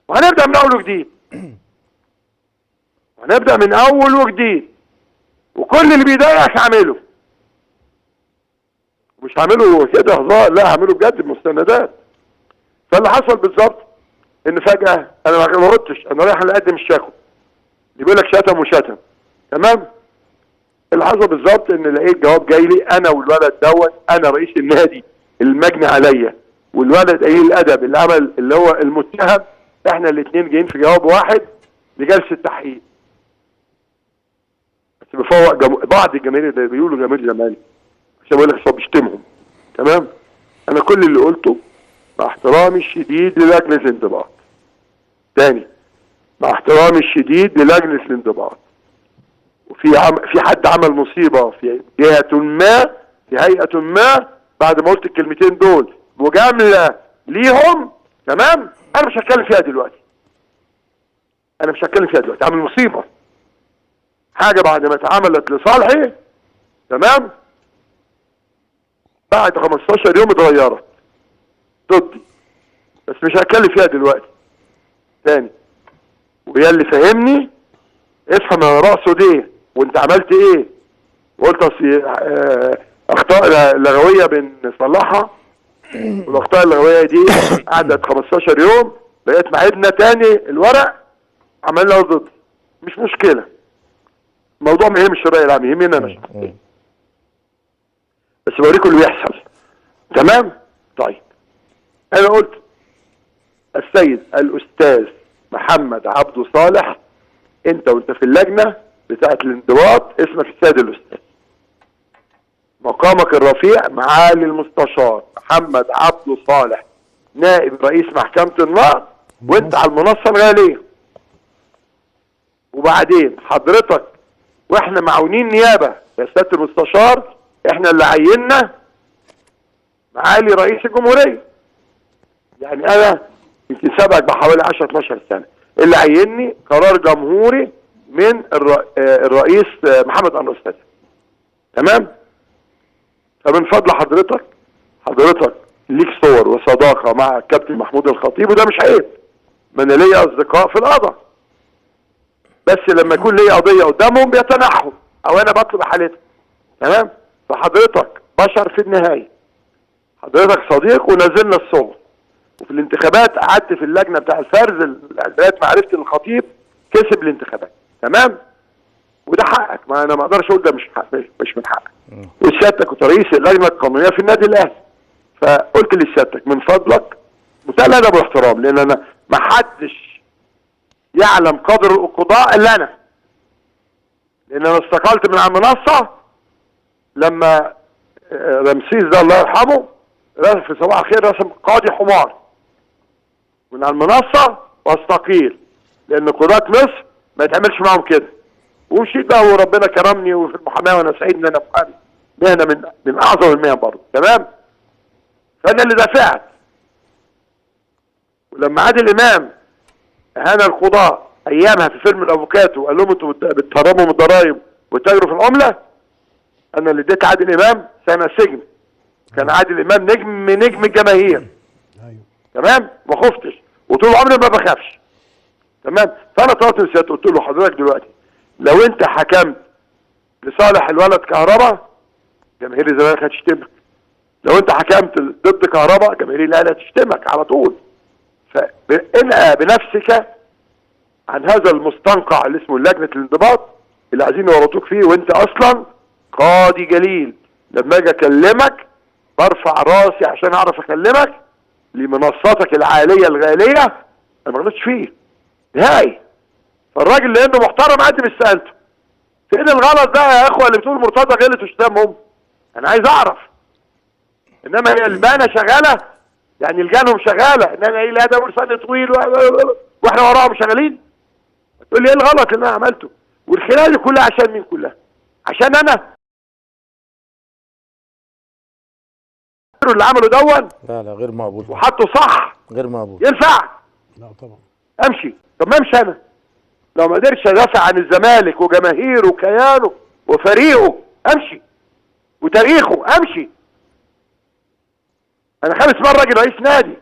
وهنبدا من اول وجديد. هنبدا من اول وجديد، وكل اللي بيضايقك هعمله. مش هعمله كده هزار، لا هعمله بجد بمستندات. فاللي حصل بالظبط ان فجاه انا ما غلطتش، انا رايح اقدم الشكوى. بيقول لك شتم وشتم، تمام؟ اللي حصل بالظبط ان لقيت جواب جاي لي انا والولد دوت، انا رئيس النادي المجني عليا والولد قليل الادب اللي عمل اللي هو المتهم، احنا الاثنين جايين في جواب واحد لجلسه تحقيق. بس بفوق بعض الجماهير اللي بيقولوا جماهير الزمالك عشان بقول لك بيشتمهم، تمام؟ انا كل اللي قلته مع احترامي الشديد للجنه الانضباط. تاني، مع احترامي الشديد للجنه الانضباط. في حد عمل مصيبه في جهه ما، في هيئه ما، بعد ما قلت الكلمتين دول مجامله ليهم، تمام؟ انا مش هتكلم فيها دلوقتي. انا مش هتكلم فيها دلوقتي، عامل مصيبه. حاجه بعد ما اتعملت لصالحي، تمام؟ بعد 15 يوم اتغيرت ضدي، بس مش هتكلم فيها دلوقتي. تاني، ويا اللي فاهمني افهم انا راسه ايه وانت عملت ايه. وقلت اصل اخطاء لغويه بنصلحها، والاخطاء اللغويه دي قعدت 15 يوم، بقيت معيدنا تاني الورق عملنا ضد. مش مشكله، الموضوع ما يهمش الراي العام، يهمني انا شخصيا. بس بوريكم اللي بيحصل، تمام؟ طيب، انا قلت السيد الاستاذ محمد عبده صالح، انت وانت في اللجنه بتاعه الانضباط اسمك السيد الاستاذ، مقامك الرفيع معالي المستشار محمد عبده صالح نائب رئيس محكمه النقض، وانت على المنصه الغاليه. وبعدين حضرتك واحنا معاونين نيابه يا سياده المستشار، احنا اللي عيننا معالي رئيس الجمهوريه. يعني انا يمكن سابقك بحوالي 10 12 سنه، اللي عيني قرار جمهوري من الرئيس محمد انور السادات، تمام؟ فمن فضل حضرتك ليك صور وصداقه مع الكابتن محمود الخطيب، وده مش عيب، ما انا ليا اصدقاء في القضاء، بس لما يكون ليا قضيه قدامهم بيتنحوا او انا بطلب حالتها، تمام؟ فحضرتك بشر في النهايه، حضرتك صديق ونزلنا الصور. وفي الانتخابات قعدت في اللجنه بتاع الفرز لغايه ما عرفت ان الخطيب كسب الانتخابات، تمام؟ وده حقك، ما انا ما اقدرش اقول ده مش حق، مش من حقك. وسيادتك كنت رئيس اللجنه القانونيه في النادي الاهلي، فقلت لسيادتك من فضلك منتهى الادب والاحترام، لان انا ما حدش يعلم قدر القضاء الا انا، لان انا استقلت من على المنصه لما رمسيس ده الله يرحمه في صباح الخير رسم قاضي حمار من على المنصه واستقيل، لان قضاة مصر ما يتعملش معاهم كده. ومشيت بقى وربنا كرمني وفي المحاماه، وانا سعيد ان انا محامي، مهنه من اعظم المهن برضه، تمام؟ فانا اللي دافعت. ولما عادل امام اهان القضاة ايامها في فيلم الافوكاتو وقال لهم انتوا بتهربوا من الضرايب وتاجروا في العمله، انا اللي اديت عادل امام سنه سجن. كان عادل امام نجم الجماهير، تمام؟ ما خفتش وطول عمري ما بخافش، تمام؟ فانا طلعت لسيادته قلت له حضرتك دلوقتي لو انت حكمت لصالح الولد كهرباء جماهير الزمالك هتشتمك، لو انت حكمت ضد كهرباء جماهير الاهلي هتشتمك على طول. فانقى بنفسك عن هذا المستنقع اللي اسمه لجنه الانضباط اللي عايزين يورطوك فيه، وانت اصلا قاضي جليل. لما اجي اكلمك برفع راسي عشان اعرف اكلمك لمنصاتك العاليه الغاليه، انا ما غلطتش فيه نهائي. فالراجل لانه محترم قد مش سالته فين الغلط ده يا اخوه اللي بتقول مرتضى غلط وشتمهم، انا عايز اعرف. انما هي البانه شغاله، يعني الجانهم شغاله، انما ايه لا ده ولسان طويل واحنا وراهم شغالين. تقول لي ايه الغلط اللي انا عملته؟ والخناقه دي كلها عشان مين؟ كلها عشان انا اللي عمله دون. لا غير مقبول، وحطه صح، غير مقبول. ينفع؟ لا طبعا. امشي. طب ما امشي انا لو ما قدرتش ادافع عن الزمالك وجماهيره وكيانه وفريقه، امشي وتاريخه، امشي. انا 5 مرات راجل رئيس نادي،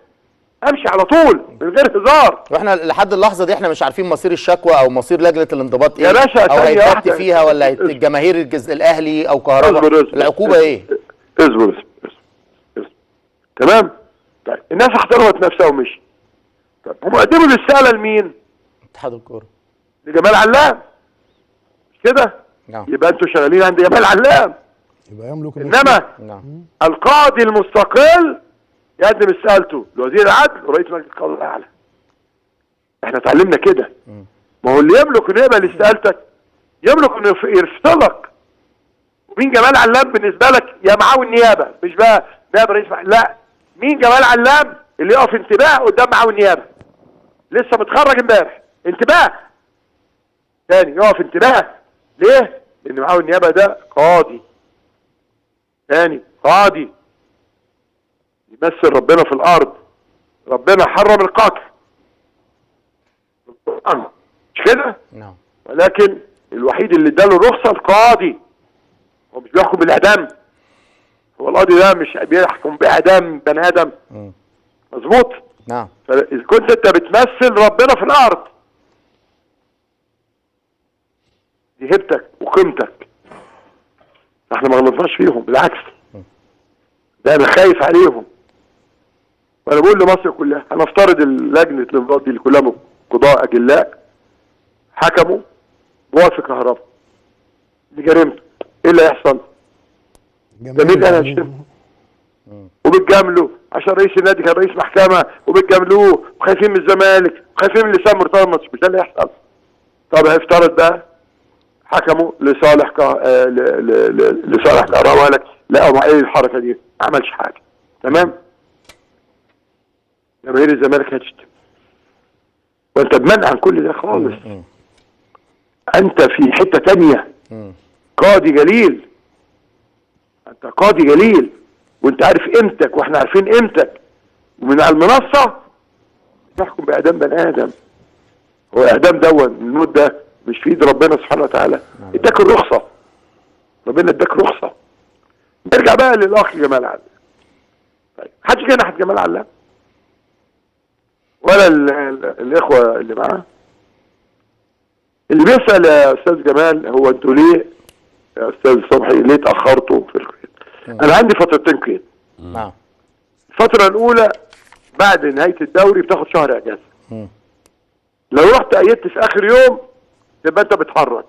امشي على طول من غير هزار. واحنا لحد اللحظه دي احنا مش عارفين مصير الشكوى او مصير لجنه الانضباط ايه يا باشا او ثانية هيتحط واحدة. فيها ولا الجماهير الاهلي او كهرباء. العقوبه ايه؟ اصبر. تمام. طيب الناس احترمت نفسها ومشي. طب هم قدموا الاستقاله لمين؟ اتحاد الكوره. لجمال علام، مش كده؟ نعم. يبقى انتوا شغالين عند جمال علام. يبقى يملك انما نعم. القاضي المستقل يقدم استقالته لوزير العدل ورئيس مجلس القضاء الاعلى. احنا اتعلمنا كده. ما هو اللي يملك انه يقبل استقالتك يملك انه يفصلك. ومين جمال علام بالنسبه لك؟ يا معاون نيابه، مش بقى نائب رئيس لا، مين جمال علام اللي يقف انتباه قدام معاون نيابه لسه متخرج امبارح؟ انتباه تاني، يقف انتباه. ليه؟ لان معاون النيابه ده قاضي تاني، قاضي يمثل ربنا في الارض. ربنا حرم القتل مش كده؟ نعم. ولكن الوحيد اللي اداله الرخصه القاضي، هو مش بيحكم بالاعدام. هو القاضي ده مش بيحكم باعدام بني ادم. مظبوط؟ نعم. فاذا كنت انت بتمثل ربنا في الارض، دي هيبتك وقيمتك. احنا ما غلطناش فيهم، بالعكس ده انا خايف عليهم. وانا بقول لمصر كلها، هنفترض لجنه الانضباط دي اللي كلها قضاء اجلاء حكموا بوصف كهرباء لجريمته، ايه اللي هيحصل؟ جميل انا هشتم وبتجامله عشان رئيس النادي كان رئيس محكمه وبتجاملوه وخايفين من الزمالك وخايفين من لسان مرتضى المصري، مش ده اللي هيحصل. طب هيفترض بقى حكموا لصالح لصالح كهرباء، قال لك لا ما ايه الحركه دي؟ ما عملش حاجه. تمام؟ جماهير الزمالك هتشتم وانت بمنع عن كل ده خالص. انت في حته تانيه، قاضي جليل، انت قاضي جليل وانت عارف قيمتك واحنا عارفين قيمتك، ومن على المنصه تحكم باعدام بني ادم. هو الاعدام دون الموت ده مش في ايد ربنا سبحانه وتعالى، اداك الرخصه، ربنا اداك رخصه. نرجع بقى للاخ جمال علام. طيب محدش جه ناحيه جمال علام ولا الاخوه اللي معاه. اللي بيسال يا استاذ جمال هو انتوا ليه يا استاذ صبحي ليه اتاخرتوا في القيد؟ انا عندي فترتين قيد. نعم. الفتره الاولى بعد نهايه الدوري بتاخد شهر اجازه. لو رحت قيدت في اخر يوم تبقى انت بتحرك.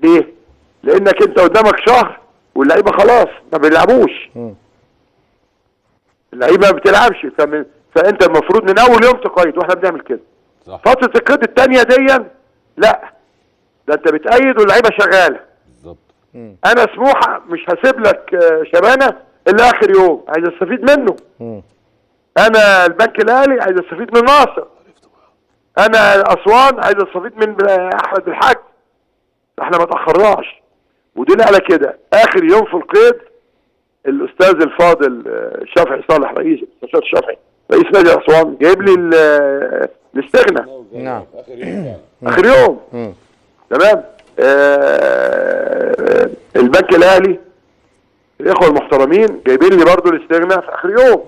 ليه؟ لانك انت قدامك شهر واللعيبه خلاص ما بيلعبوش. اللعيبه ما بتلعبش، فانت المفروض من اول يوم تقيد، واحنا بنعمل كده. صح. فتره القيد الثانيه دي لا، ده انت بتقيد واللعيبه شغاله. بالظبط. انا سموحه مش هسيب لك شبانه الا اخر يوم، عايز استفيد منه. انا البنك الاهلي عايز استفيد من ناصر. انا اسوان عايز استفيد من احمد الحاج. احنا ما تاخرناش، ودليل على كده اخر يوم في القيد الاستاذ الفاضل شافعي صالح رئيس مستشار شافعي رئيس نادي اسوان جايب لي الاستغنى. نعم. اخر يوم. تمام. البنك الاهلي الاخوه المحترمين جايبين لي برضه الاستغنى في اخر يوم.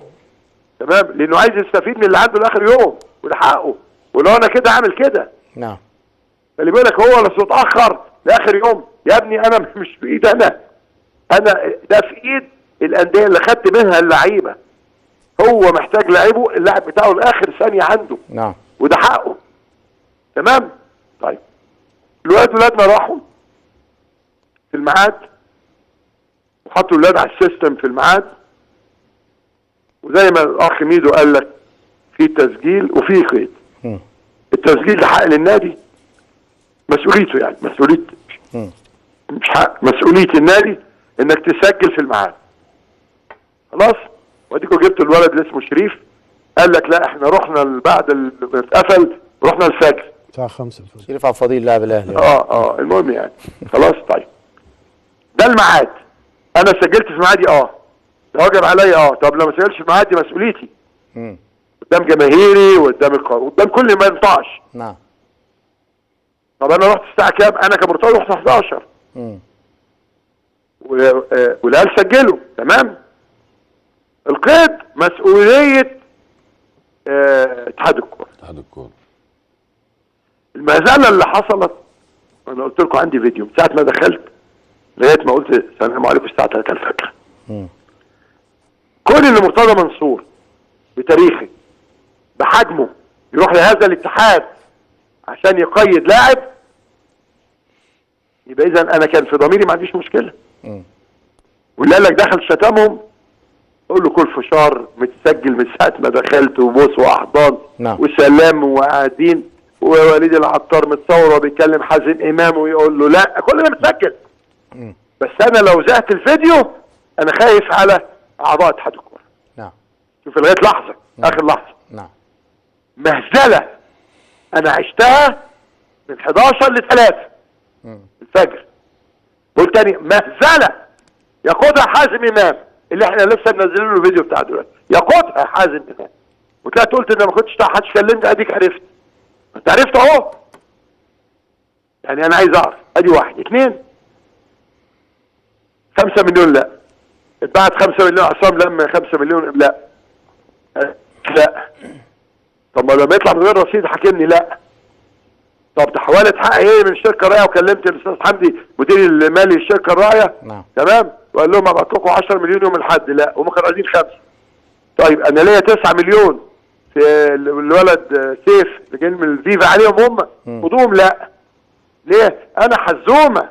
تمام، لانه عايز يستفيد من اللي عنده لاخر يوم وده حقه، ولو انا كده عامل كده. نعم. خلي بالك هو لو اتاخر لاخر يوم يا ابني انا مش في ايد انا ده في ايد الانديه اللي خدت منها اللعيبه. هو محتاج لعيبه اللاعب بتاعه لاخر ثانيه عنده. نعم. وده حقه. تمام؟ طيب ولادنا راحوا في الميعاد وحطوا الولاد على السيستم في الميعاد، وزي ما الاخ ميدو قال لك في تسجيل وفي قيد. التسجيل ده حق للنادي، مسؤوليته يعني مسؤوليه مش حق، مسؤوليه النادي انك تسجل في الميعاد. خلاص؟ واديكوا جبتوا الولد اللي اسمه شريف قال لك لا احنا رحنا بعد ما اتقفل رحنا الفجر الساعه 5 الفجر. شريف عبد الفضيل لاعب الاهلي. المهم يعني خلاص. طيب ده الميعاد، انا سجلت في ميعادي ده واجب عليا. طب لو ما سجلتش في ميعادي مسؤوليتي قدام جماهيري وقدام قدام كل ما ينفعش. نعم. طب انا رحت الساعه كام؟ انا كمرتضى رحت 11 والعيال سجلوا. تمام. القيد مسؤوليه اتحاد الكوره. اتحاد الكوره المهزله اللي حصلت، انا قلت لكم عندي فيديو من ساعه ما دخلت لغايه ما قلت السلام عليكم الساعه 3 الفجر. كل اللي مرتضى منصور بتاريخه بحجمه يروح لهذا الاتحاد عشان يقيد لاعب، يبقى اذا انا كان في ضميري ما عنديش مشكله. واللي قال لك دخل شتمهم، قول له كل فشار متسجل من ساعه ما دخلت وبوس واحضان وسلام وقاعدين، ووليد العطار متصور وبيتكلم حازم امام ويقول له لا، كل ده متسجل. بس انا لو زهقت الفيديو انا خايف على اعضاء اتحاد الكوره. نعم. شوف لغايه لحظه اخر لحظه. نعم. مهزله انا عشتها من 11 ل 3 الفجر. قلت تاني مهزله يقودها حازم امام اللي احنا لسه منزلين له الفيديو بتاع دلوقتي، يقودها حازم امام. وطلعت قلت ان ما كنتش حدش كلمني، اديك عرفت. انت عرفت اهو. يعني انا عايز اعرف، ادي 1 2 5 مليون لا، اتبعت 5 مليون عصام لما 5 مليون لا. لا. طب ما لما يطلع من غير رصيد حاكمني لا. طب تحولت حق ايه من الشركه الراعيه، وكلمت الاستاذ حمدي مدير المالي الشركه الراعيه. تمام، وقال لهم ابعت لكم 10 مليون يوم الاحد، لا هم كانوا عايزين 5. طيب انا ليا 9 مليون في الولد سيف اللي جايين من الفيفا عليهم هم، خدوهم لا. ليه؟ انا حزومه،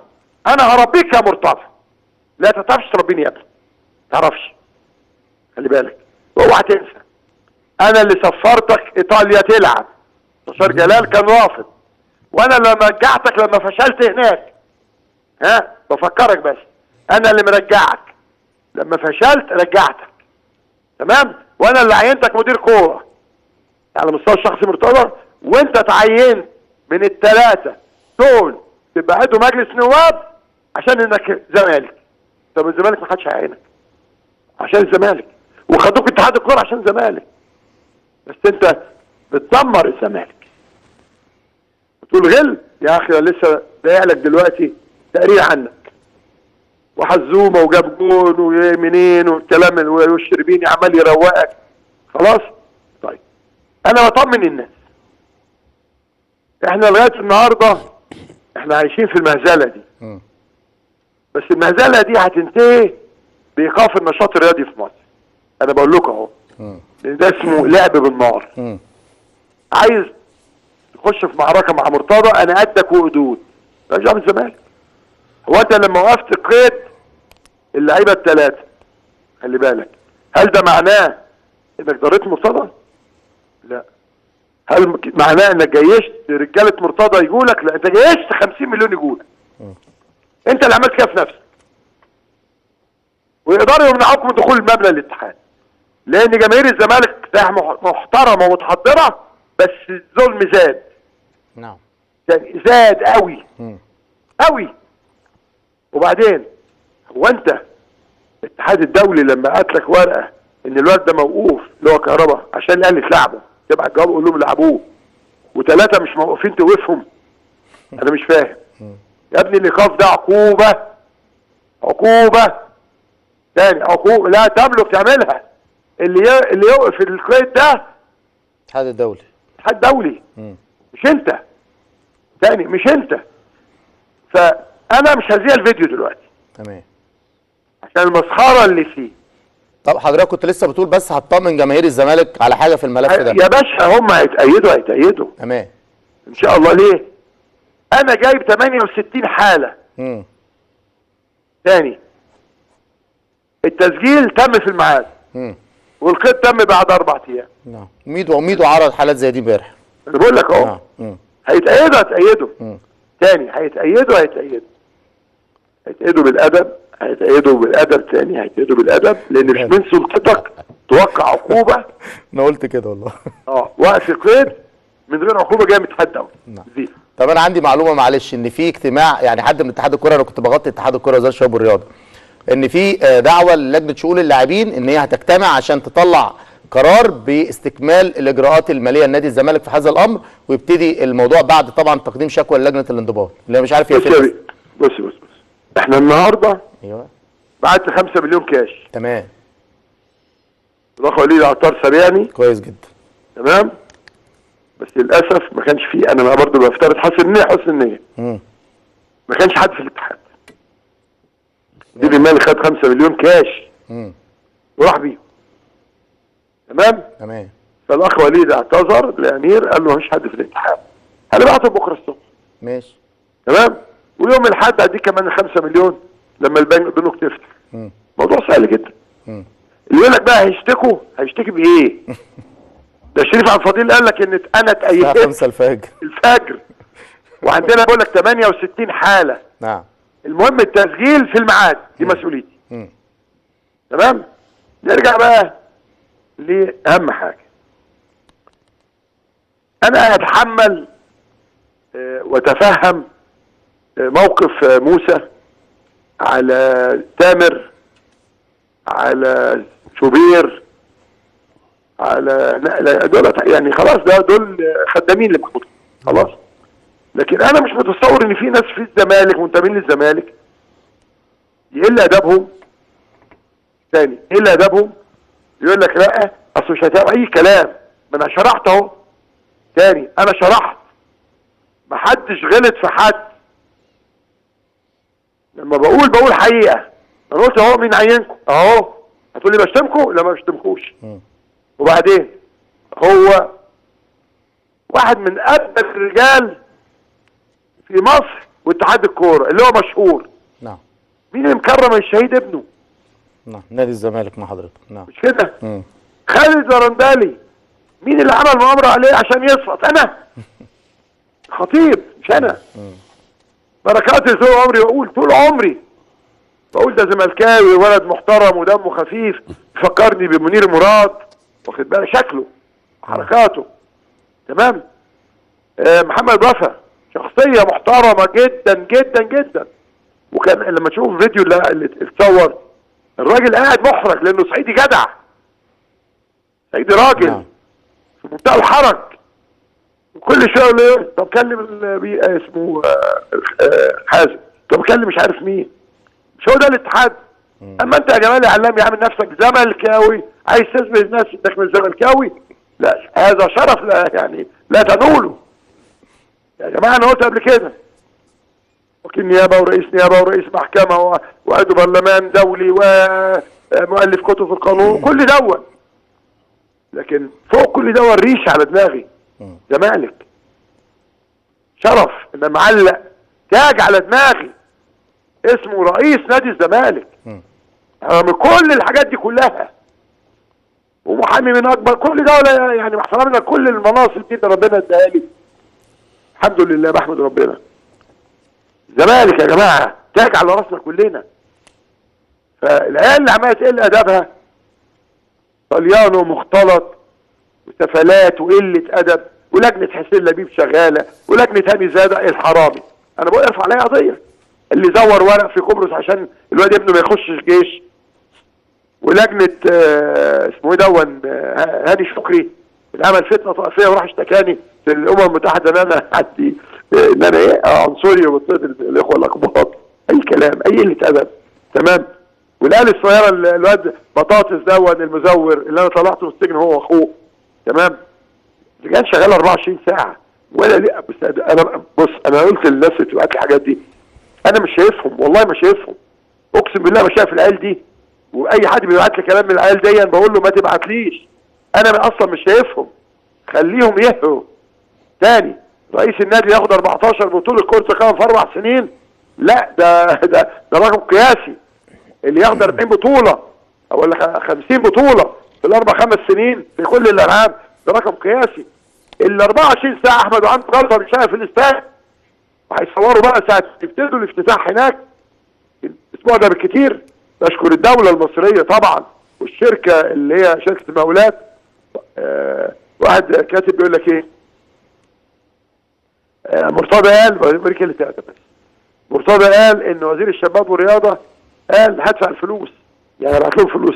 انا هربيك يا مرتضى. لا تعرفش تربيني يا ابني، ما تعرفش، خلي بالك. واوعى تنسى انا اللي سفرتك ايطاليا تلعب، مستشار جلال كان رافض، وانا اللي رجعتك لما فشلت هناك. بفكرك بس، انا اللي مرجعك لما فشلت، رجعتك. تمام، وانا اللي عينتك مدير كوره على مستوى الشخصي مرتضى، وانت اتعينت من الثلاثه دول تبقى عضو مجلس نواب عشان انك زمالك. طب الزمالك ما حدش هيعينك عشان الزمالك، وخدوك اتحاد الكوره عشان الزمالك، بس انت بتدمر الزمالك. بتقول غل يا اخي، انا لسه بايع لك دلوقتي تقرير عنك وحزومه وجاب جون ومنين والكلام، والشربيني عمال يروقك. خلاص. طيب انا بطمن الناس، احنا لغايه النهارده احنا عايشين في المهزله دي. بس المهزله دي هتنتهي بايقاف النشاط الرياضي في مصر. انا بقول لكم اهو، لان ده اسمه لعب بالنار. عايز تخش في معركه مع مرتضى، انا قدك وقدود، رجع من الزمالك. هو انت لما وقفت قيد اللعيبه الثلاثه، خلي بالك، هل ده معناه انك ضريت مرتضى؟ لا. هل معناه انك جيشت رجاله مرتضى يجولك؟ لا، انت جيشت 50 مليون يجولك. انت اللي عملت كده في نفسك. ويقدروا يمنعوك من دخول المبنى الاتحاد، لان جماهير الزمالك محترمه ومتحضره، بس الظلم زاد. نعم. يعني زاد قوي قوي. وبعدين هو انت الاتحاد الدولي لما قالت لك ورقه ان الواد ده موقوف اللي هو كهربا عشان الاهلي تلعبه، تبعت جواب قول لهم لعبوه، وثلاثه مش موقوفين توقفهم؟ انا مش فاهم يا ابني. الايقاف ده عقوبه، عقوبه تاني، عقوبه لا تملك تعملها. اللي يوقف القيد ده الاتحاد الدولي. الاتحاد الدولي، مش انت. تاني مش انت. فانا مش هذيع الفيديو دلوقتي. تمام. عشان المسخره اللي فيه. طب حضرتك كنت لسه بتقول بس هتطمن جماهير الزمالك على حاجه في الملف ده. يا باشا هم هيتأيدوا. تمام. ان شاء الله. ليه؟ انا جايب 68 حاله. تاني التسجيل تم في الميعاد، والقيد تم بعد 4 ايام. نعم. ميدو عرض حالات زي دي امبارح. انا بقول لك اهو. هيتأيدوا. تاني هيتأيدوا بالادب، تاني هيتأيدوا بالادب، لان مش من سلطتك توقع عقوبه. انا قلت كده والله. وقف قيد من غير عقوبه جايه من اتحاد الدولي. طب انا عندي معلومه معلش، ان في اجتماع، يعني حد من اتحاد الكره، انا كنت بغطي اتحاد الكره وزاره الشباب والرياضه، ان في دعوه للجنه شؤون اللاعبين ان هي هتجتمع عشان تطلع قرار باستكمال الاجراءات الماليه لنادي الزمالك في هذا الامر، ويبتدي الموضوع بعد طبعا تقديم شكوى للجنه الانضباط اللي مش عارف هي. بص احنا النهارده ايوه بعت 5 مليون كاش. تمام. راح وليد العطار سريعني كويس جدا. تمام. بس للاسف ما كانش فيه، انا برضه بفترض حسن النيه ما كانش حد في الاتحاد. مدير المالي خد 5 مليون كاش وراح بيهم. تمام. فالاخ وليد اعتذر لامير، قال له مفيش حد في الاتحاد، هنبعته بكره الصبح. ماشي. تمام. ويوم الاحد هديك كمان 5 مليون لما البنوك تفتح. موضوع سهل جدا. اللي يقول لك بقى هيشتكي بايه؟ ده شريف عبد الفضيل قال لك ان انا اتأيدت الساعه 5 الفجر وعندنا بقول لك 68 حاله. نعم. المهم التسجيل في الميعاد، دي مسؤوليتي. تمام. نرجع بقى لأهم حاجه. انا اتحمل واتفهم موقف موسى على تامر على شوبير على دول، يعني خلاص دول خدامين لمحمود خلاص. لكن انا مش متصور ان في ناس في الزمالك منتمين للزمالك يقل ادبهم تاني، يقل ادبهم يقول لك لا اصل مش هتعمل اي كلام. ما انا شرحت اهو تاني، انا شرحت محدش غلط في حد. لما بقول حقيقه. انا قلت اهو مين عينكم اهو، هتقول لي بشتمكم؟ لا ما بشتمكوش. وبعدين هو واحد من ابنى الرجال في مصر واتحاد الكوره اللي هو مشهور. نعم. مين اللي مكرم الشهيد ابنه؟ نعم، نادي الزمالك مع حضرتك. نعم. مش كده؟ خالد زرندالي مين اللي عمل مؤامره عليه عشان يسقط؟ انا خطيب مش انا. بركات طول عمري بقول، طول عمري بقول ده زملكاوي ولد محترم ودمه خفيف، فكرني بمنير مراد، واخد بالك شكله حركاته. تمام. محمد وفا شخصيه محترمه جدا جدا جدا. وكان لما تشوف الفيديو اللي اتصور الراجل قاعد محرج لانه صعيدي جدع، صعيدي راجل في منتهى الحرج. وكل شويه يقول له طب كلم اسمه حازم، طب كلم مش عارف مين. مش هو ده الاتحاد؟ اما انت يا جمال يا علام عامل نفسك زملكاوي عايز تثبت الناس انك مش زملكاوي. لا هذا شرف لا تنوله يا جماعه. انا قلت قبل كده وكيل نيابه ورئيس نيابه ورئيس محكمه وعضو برلمان دولي ومؤلف كتب في القانون، كل دوت. لكن فوق كل دوت الريش على دماغي زمالك. شرف ان معلق تاج على دماغي اسمه رئيس نادي الزمالك من كل الحاجات دي كلها، ومحامي من اكبر كل دوله. يعني محترمنا كل المناصب دي ربنا اداها لي الحمد لله، بحمد ربنا. زمالك يا جماعه تاج على راسنا كلنا. فالعيال اللي عماله تقل ادبها طليانو مختلط وسفلات وقله ادب، ولجنه حسين لبيب شغاله، ولجنه هاني زاده الحرامي. انا بقول ارفع عليا قضيه اللي زور ورق في قبرص عشان الواد ابنه ما يخشش جيش، ولجنه اسمه ايه دون هاني شكري اللي عمل فتنه طائفيه وراح اشتكاني في الامم المتحده ان انا عندي ان انا ايه عنصري وبصيت الاخوه الاقباط. اي كلام، اي قله ادب. تمام. والعيال الصغيره الواد بطاطس دون المزور اللي انا طلعته من السجن هو واخوه. تمام. اللي كان شغال 24 ساعه ولا ليه. بص انا قلت للناس اللي بتبعت لي الحاجات دي انا مش شايفهم، والله ما شايفهم، اقسم بالله ما شايف العيال دي. واي حد بيبعت لي كلام من العيال دي بقول له ما تبعتليش، انا اصلا مش شايفهم، خليهم يهوا. تاني رئيس النادي ياخد 14 بطوله كره قدم في 4 سنين؟ لا ده رقم قياسي. اللي ياخد 40 بطوله او ولا 50 بطوله في الاربع 5 سنين في كل الالعاب ده رقم قياسي. ال 24 ساعه احمد وعنده غلطه مش شايف الاستاد، وهيصوروا بقى ساعه يبتدوا الافتتاح هناك الاسبوع ده بالكتير. بشكر الدوله المصريه طبعا والشركه اللي هي شركه المقاولات. واحد كاتب بيقول لك ايه، مرتضى قال مرتضى قال ان وزير الشباب والرياضه قال هدفع الفلوس، يعني هبعت لهم فلوس